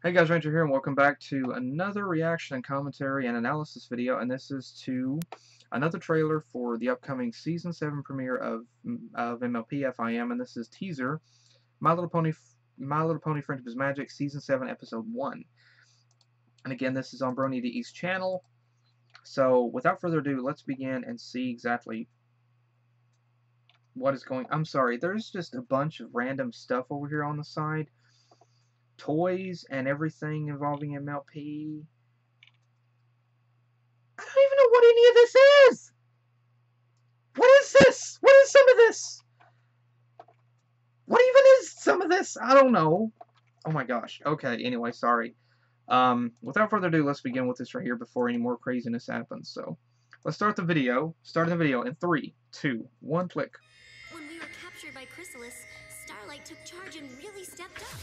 Hey guys, Ranger here, and welcome back to another reaction and commentary and analysis video, and this is to another trailer for the upcoming Season 7 premiere of MLP FIM, and this is teaser My Little Pony Friendship is Magic Season 7 Episode 1. And again, this is on Brony DE's channel, so without further ado, let's begin and see exactly what is going. I'm sorry, there's just a bunch of random stuff over here on the side. Toys and everything involving MLP. I don't even know what any of this is! What is this? What is some of this? What even is some of this? I don't know. Oh my gosh. Okay, anyway, sorry. Without further ado, let's begin with this right here before any more craziness happens. So, let's start the video. Starting the video in 3, 2, 1, click. When we were captured by Chrysalis, Starlight took charge and really stepped up.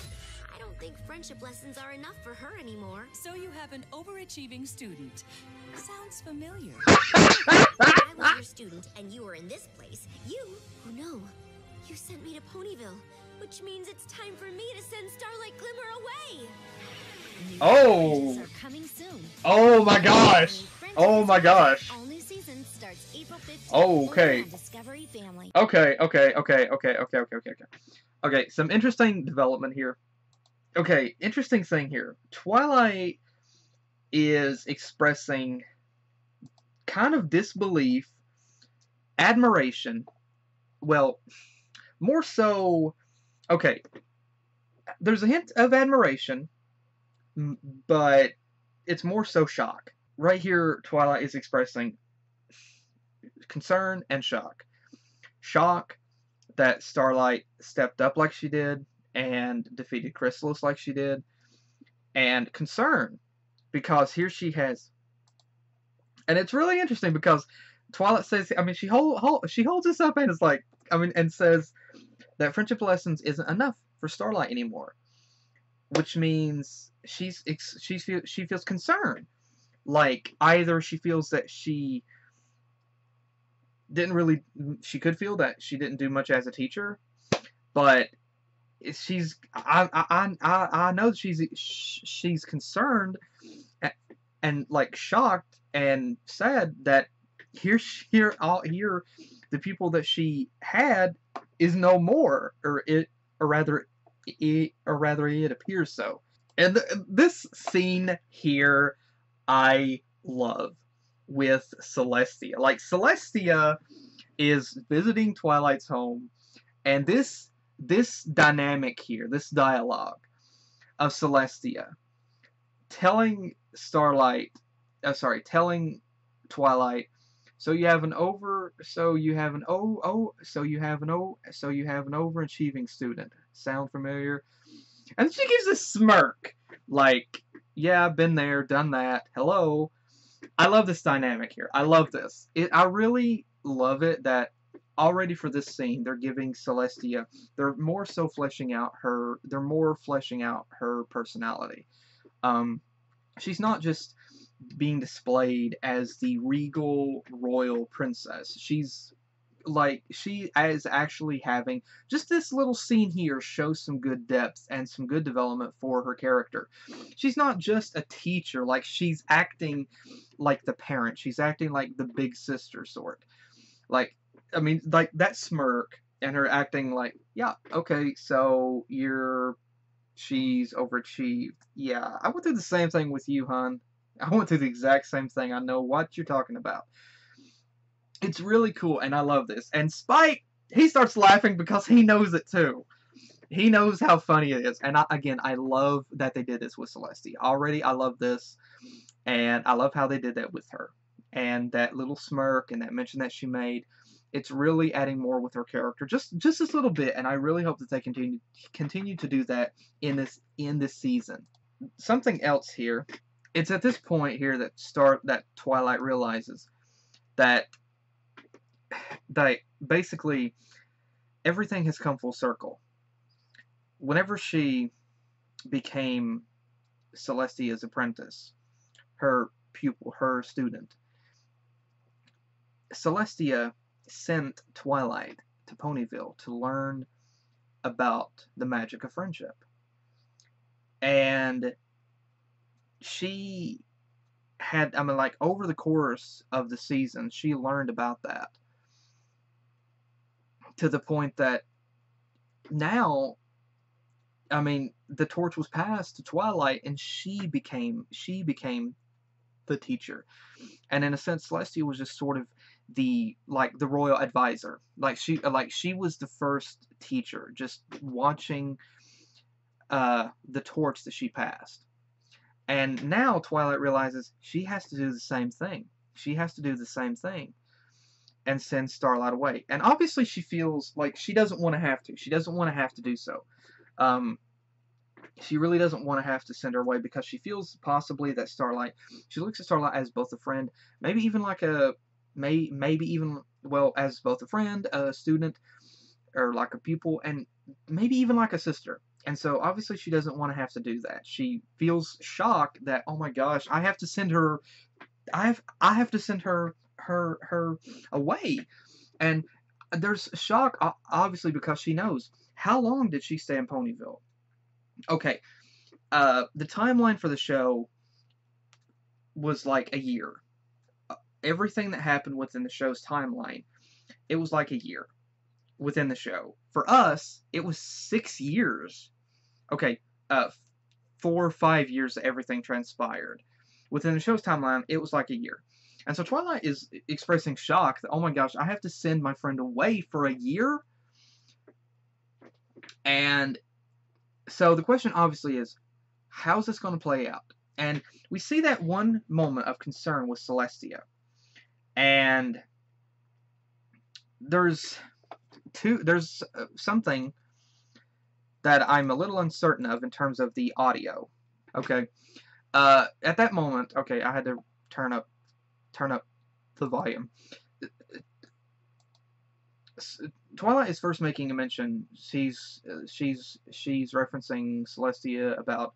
I don't think friendship lessons are enough for her anymore. So you have an overachieving student. Sounds familiar. If I was your student and you were in this place, oh no, you sent me to Ponyville, which means it's time for me to send Starlight Glimmer away. Oh! Are coming soon. Oh my gosh! Oh my gosh! All new season starts April 15th. Oh, okay. On Discovery Family. Okay. Okay, some interesting development here. Okay, interesting thing here. Twilight is expressing kind of disbelief, admiration, well, more so, okay, there's a hint of admiration, but it's more so shock. Right here, Twilight is expressing concern and shock. Shock that Starlight stepped up like she did and defeated Chrysalis like she did, and concern because here she has, and it's really interesting because Twilight says, I mean, she holds this up and is like, I mean, and says that friendship lessons isn't enough for Starlight anymore, which means she feels concerned, like either she feels that she could feel that she didn't do much as a teacher, but I know she's concerned and like shocked and sad that here the people that she had is no more, or rather it appears so. And this scene here I love with Celestia. Like, Celestia is visiting Twilight's home, and this dynamic here, this dialogue of Celestia telling Twilight, so you have an overachieving student. Sound familiar? And she gives a smirk, like, yeah, I've been there, done that. Hello. I love this dynamic here. I love this. I really love it that already for this scene, they're giving Celestia, they're more fleshing out her personality. She's not just being displayed as the regal royal princess. She's like, she is actually having, just this little scene here shows some good depth and some good development for her character. She's not just a teacher, like, she's acting like the parent. She's acting like the big sister sort. Like, I mean, like, that smirk and her acting like, yeah, okay, so she's overachieved. Yeah, I went through the same thing with you, hon. I went through the exact same thing. I know what you're talking about. It's really cool, and I love this. And Spike, he starts laughing because he knows it too. He knows how funny it is. And again, I love that they did this with Celestia. Already, I love this, and I love how they did that with her. And that little smirk and that mention that she made, it's really adding more with her character, just this little bit. And I really hope that they continue to do that in this season. Something else here. It's at this point here that Twilight realizes that basically everything has come full circle. Whenever she became Celestia's apprentice, her pupil, her student, Celestia sent Twilight to Ponyville to learn about the magic of friendship. And she had, I mean, like, over the course of the season, she learned about that to the point that now, I mean, the torch was passed to Twilight, and she became the teacher. And in a sense, Celestia was just sort of the royal advisor. She was the first teacher, just watching the torch that she passed. And now Twilight realizes she has to do the same thing. She has to do the same thing and send Starlight away. And obviously she feels like she doesn't want to have to. She doesn't want to have to do so. She really doesn't want to have to send her away because she feels possibly that Starlight, she looks at Starlight as both a friend, maybe even like as both a friend, a student, or like a pupil, and maybe even like a sister. And so obviously she doesn't want to have to do that. She feels shocked that, oh my gosh, I have to send her, I have to send her away. And there's shock, obviously, because she knows. How long did she stay in Ponyville? Okay, the timeline for the show was like a year. Everything that happened within the show's timeline, it was like a year within the show. For us, it was 6 years. Okay, 4 or 5 years that everything transpired. Within the show's timeline, it was like a year. And so Twilight is expressing shock that, oh my gosh, I have to send my friend away for a year? And so the question obviously is, how's this going to play out? And we see that one moment of concern with Celestia. And there's something that I'm a little uncertain of in terms of the audio. Okay. At that moment, okay, I had to turn up the volume. Twilight is first making a mention. She's referencing Celestia about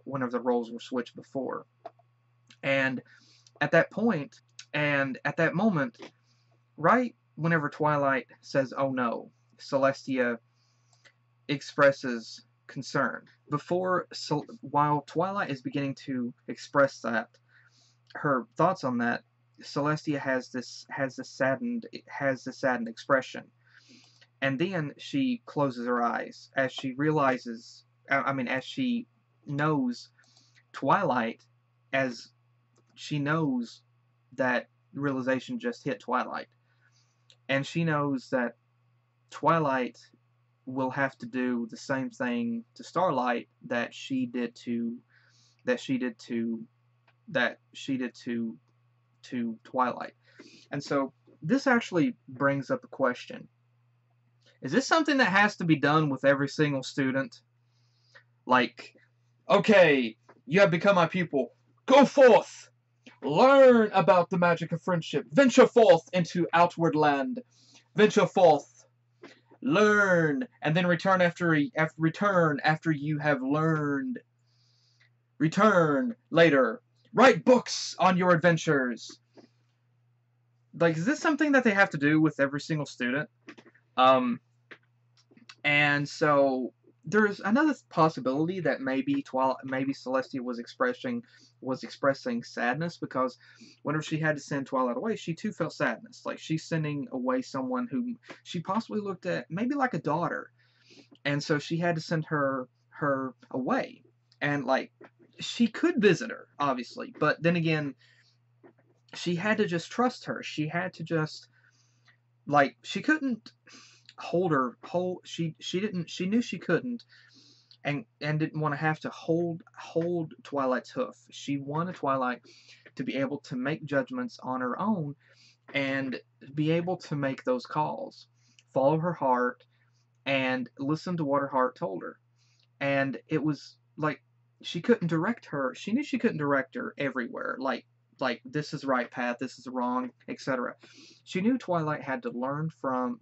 one of the roles were switched before, and at that point, and at that moment, right whenever Twilight says, "Oh no," Celestia expresses concern. While Twilight is beginning to express her thoughts on that, Celestia has this saddened expression, and then she closes her eyes as she realizes. As she knows Twilight, as she knows that realization just hit Twilight, and she knows that Twilight will have to do the same thing to Starlight that she did to Twilight. And so this actually brings up a question. Is this something that has to be done with every single student? Like, okay, you have become my pupil. Go forth! Learn about the magic of friendship. Venture forth into outward land. Venture forth. Learn, and then return after you have learned. Return later. Write books on your adventures. Like, is this something that they have to do with every single student? And so there's another possibility that maybe Celestia was expressing sadness, because whenever she had to send Twilight away, she too felt sadness. Like, she's sending away someone who she possibly looked at maybe like a daughter, and so she had to send her away. And like, she could visit her, obviously, but then again, she had to just trust her. She had to just, like, she couldn't she knew she couldn't, and didn't want to have to hold Twilight's hoof. She wanted Twilight to be able to make judgments on her own and be able to make those calls, follow her heart, and listen to what her heart told her. And it was like, she couldn't direct her. She knew she couldn't direct her everywhere. Like this is the right path, this is the wrong, etc. She knew Twilight had to learn from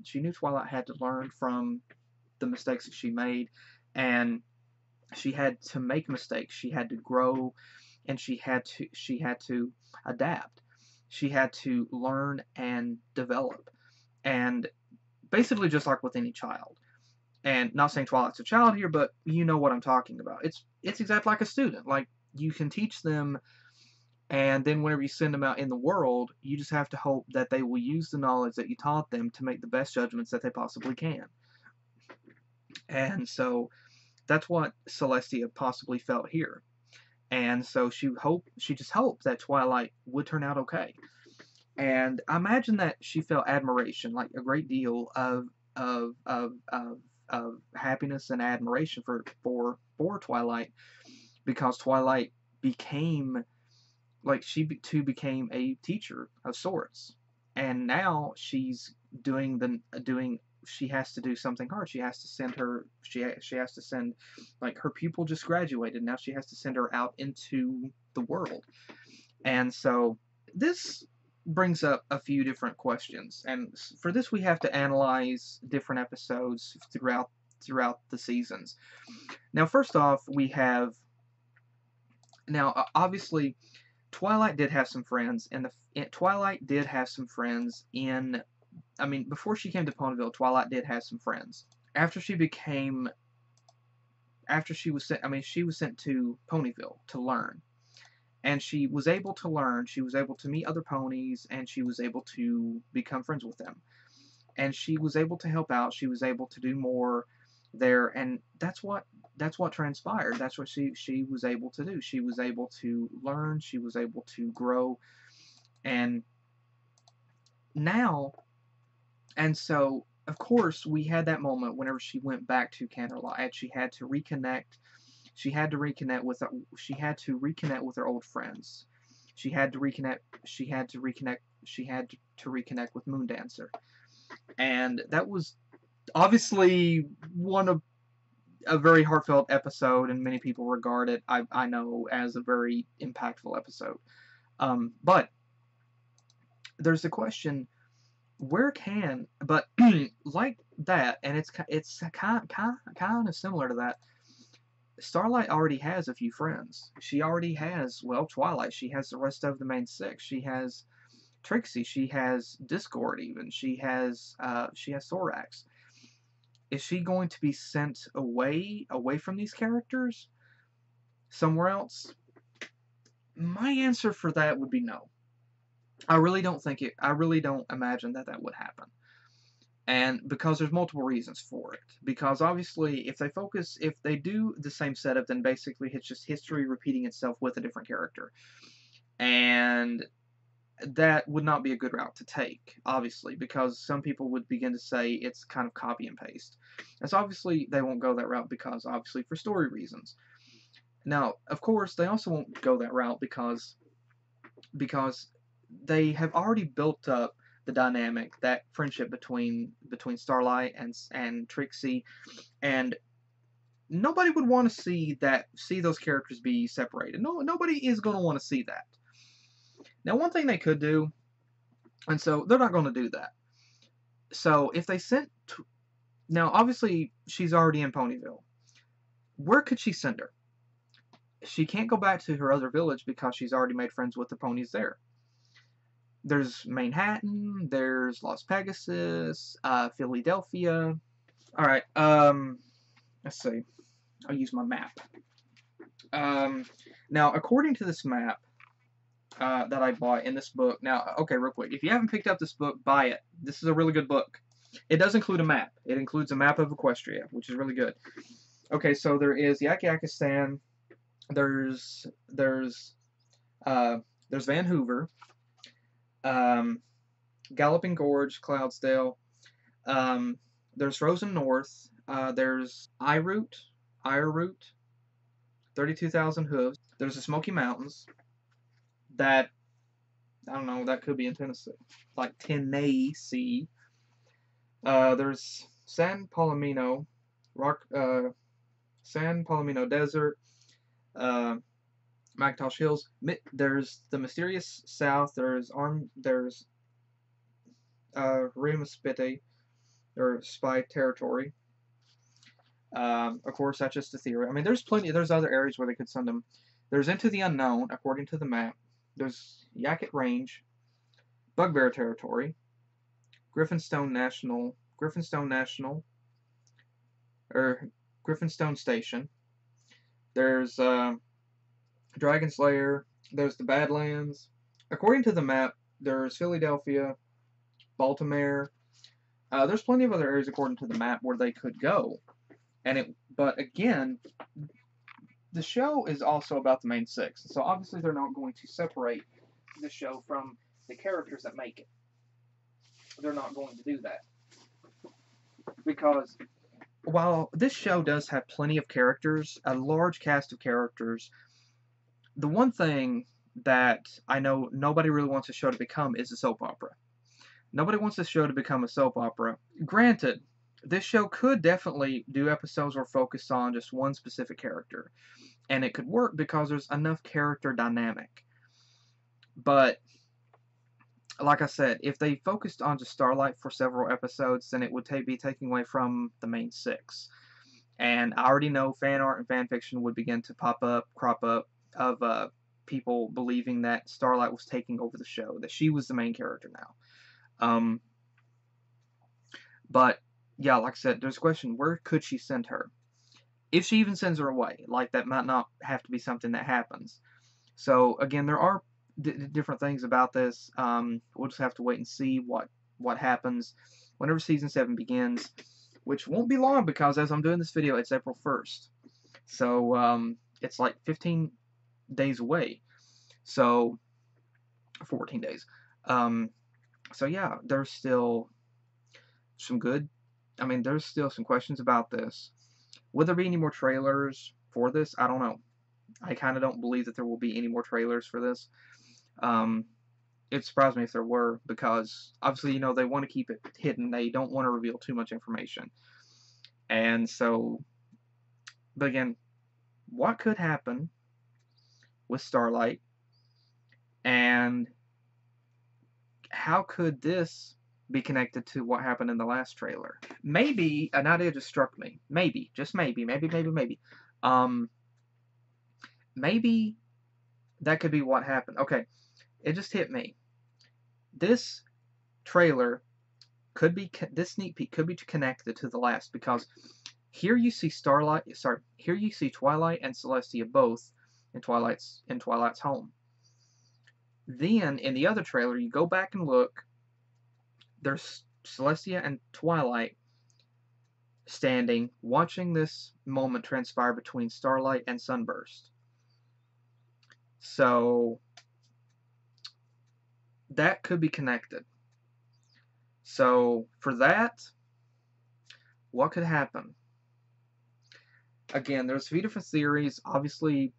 the mistakes that she made, and she had to make mistakes. She had to grow, and she had to adapt. She had to learn and develop, and basically just like with any child. And not saying Twilight's a child here, but you know what I'm talking about. It's exactly like a student. Like, you can teach them, and then whenever you send them out in the world, you just have to hope that they will use the knowledge that you taught them to make the best judgments that they possibly can. And so that's what Celestia possibly felt here. And so she just hoped that Twilight would turn out okay. And I imagine that she felt admiration, like a great deal of happiness and admiration for Twilight, because Twilight became, like, too became a teacher of sorts, and now she's doing she has to do something hard. She has to send like, her pupil just graduated. Now she has to send her out into the world. And so this brings up a few different questions. And for this, we have to analyze different episodes throughout the seasons. Now, first off, we have, now obviously Twilight did have some friends, and Twilight did have some friends in, I mean, before she came to Ponyville, Twilight did have some friends. After she was sent, I mean, she was sent to Ponyville to learn. And she was able to learn, she was able to meet other ponies, and she was able to become friends with them. And she was able to help out, she was able to do more there, and that's what transpired. That's what she was able to do. She was able to learn, she was able to grow, and now, and so, of course, we had that moment whenever she went back to Canterlot. She had to reconnect. She had to reconnect with her old friends. She had to reconnect with Moondancer. And that was obviously a very heartfelt episode, and many people regard it, I know, as a very impactful episode. But there's the question, but like that, and it's kind of similar to that. Starlight already has a few friends. She already has, well, Twilight. She has the rest of the main six. She has Trixie. She has Discord. Even she has Thorax. Is she going to be sent away from these characters somewhere else? My answer for that would be no. I really don't imagine that would happen. And because there's multiple reasons for it. Because obviously, if they do the same setup, then basically it's just history repeating itself with a different character. And that would not be a good route to take, obviously, because some people would begin to say it's kind of copy and paste. And so obviously they won't go that route, because obviously for story reasons. Now, of course, they also won't go that route because they have already built up the dynamic, that friendship between Starlight and Trixie, and nobody would want to see those characters be separated. Nobody is going to want to see that. Now, one thing they could do, and so they're not going to do that. So if they now obviously she's already in Ponyville. Where could she send her? She can't go back to her other village because she's already made friends with the ponies there. There's Manhattan, there's Las Pegasus, Philadelphia. Alright, let's see. I'll use my map. Now, according to this map that I bought in this book, now, okay, real quick, if you haven't picked up this book, buy it. This is a really good book. It does include a map. It includes a map of Equestria, which is really good. Okay, so there is Yak-Yakistan, there's Van Hoover, Galloping Gorge, Cloudsdale, there's Frozen North, there's Iroot, 32,000 Hooves, there's the Smoky Mountains, that, I don't know, that could be in Tennessee, like Tennessee, there's San Palomino, San Palomino Desert, McIntosh Hills. There's the Mysterious South. There's Rimaspiti, or Spy Territory. Of course, that's just a theory. I mean, there's other areas where they could send them. There's Into the Unknown, according to the map. There's Yaquet Range, Bugbear Territory, Griffinstone Station. There's Dragon Slayer. There's the Badlands. According to the map, there's Philadelphia, Baltimore. There's plenty of other areas according to the map where they could go. But again, the show is also about the main six. So obviously they're not going to separate the show from the characters that make it. They're not going to do that. Because while this show does have plenty of characters, a large cast of characters, the one thing that I know nobody really wants a show to become is a soap opera. Nobody wants this show to become a soap opera. Granted, this show could definitely do episodes where focused on just one specific character. And it could work because there's enough character dynamic. But, like I said, if they focused on just Starlight for several episodes, then it would be taking away from the main six. And I already know fan art and fan fiction would begin to crop up, of people believing that Starlight was taking over the show, that she was the main character now. But, yeah, like I said, there's a question, where could she send her? If she even sends her away, like, that might not have to be something that happens. So, again, there are different things about this. We'll just have to wait and see what happens whenever Season 7 begins, which won't be long because as I'm doing this video, it's April 1st. So, it's like 15 days away. So, 14 days. So, yeah, there's still some there's still some questions about this. Will there be any more trailers for this? I don't know. I kind of don't believe that there will be any more trailers for this. It surprised me if there were, because obviously, they want to keep it hidden. They don't want to reveal too much information. And so, but again, what could happen with Starlight? And how could this be connected to what happened in the last trailer? Maybe an idea just struck me. Maybe, just maybe. Maybe that could be what happened. Okay, it just hit me. This trailer this sneak peek could be connected to the last, because here you see here you see Twilight and Celestia both in Twilight's home. Then in the other trailer, you go back and look. There's Celestia and Twilight standing, watching this moment transpire between Starlight and Sunburst. So, that could be connected. So, for that, what could happen? Again, there's a few different theories. Obviously,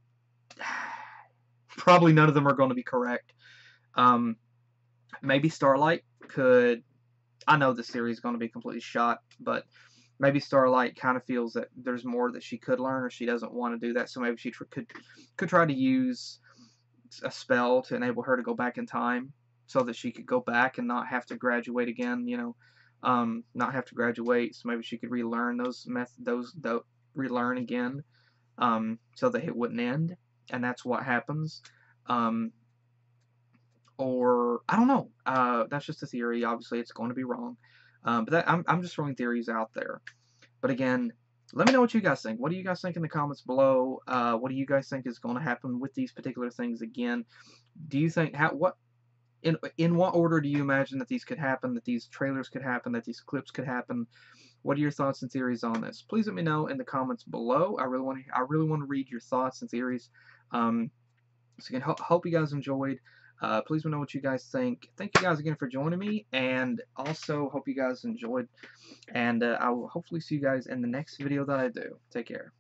probably none of them are going to be correct. Maybe Starlight could... I know this series is going to be completely shot, but maybe Starlight kind of feels that there's more that she could learn, or she doesn't want to do that, so maybe she could try to use a spell to enable her to go back in time, so that she could go back and not have to graduate again, not have to graduate, so maybe she could relearn relearn again, so that it wouldn't end, and that's what happens. Or, I don't know, that's just a theory. Obviously it's going to be wrong, but I'm just throwing theories out there. But again, let me know what you guys think. What do you guys think in the comments below? What do you guys think is going to happen with these particular things again? Do you think, in what order do you imagine that these could happen, that these trailers could happen, that these clips could happen? What are your thoughts and theories on this? Please let me know in the comments below. I really want to read your thoughts and theories. So again, hope you guys enjoyed. Please let me know what you guys think. Thank you guys again for joining me, and also hope you guys enjoyed. And I will hopefully see you guys in the next video that I do. Take care.